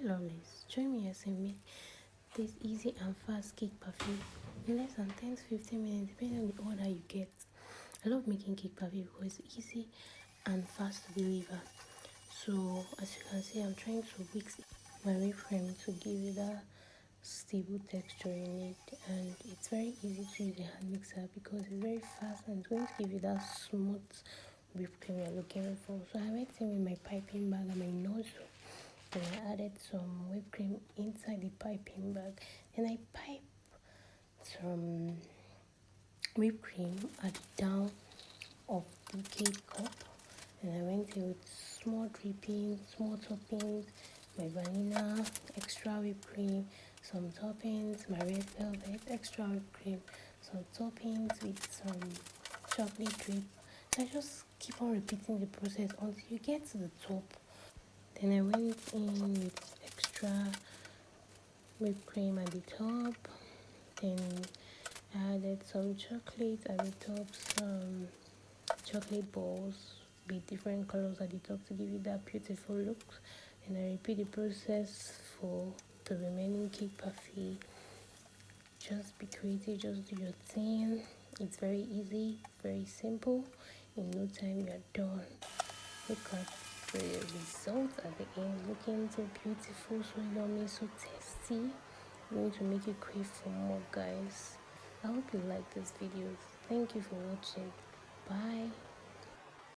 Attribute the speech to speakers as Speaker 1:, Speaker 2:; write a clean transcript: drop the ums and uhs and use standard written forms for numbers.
Speaker 1: lovelies, join me as I make this easy and fast cake parfait in less than 10 to 15 minutes depending on the order you get. I love making cake parfait because it's easy and fast to deliver. So as you can see, I'm trying to mix my whipped cream to give it that stable texture you need, and it's very easy to use a hand mixer because it's very fast and it's going to give you that smooth whipped cream you're looking for. So I went in with my piping bag and my nozzle. Then I added some whipped cream inside the piping bag. Then I pipe some whipped cream at the down of the cake cup. And I went in with small drippings, small toppings, my vanilla, extra whipped cream, some toppings, my red velvet, extra whipped cream, some toppings with some chocolate drip. So I just keep on repeating the process until you get to the top. Then I went in with extra whipped cream at the top. Then I added some chocolate at the top, some chocolate balls with different colors at the top to give you that beautiful look. And I repeat the process for the remaining cake parfait. Just be creative, just do your thing. It's very easy, very simple. In no time you're done. Look at the result at the end, looking so beautiful, so yummy, so tasty. I'm going to make you crave for more, guys. I hope you like this video. Thank you for watching. Bye.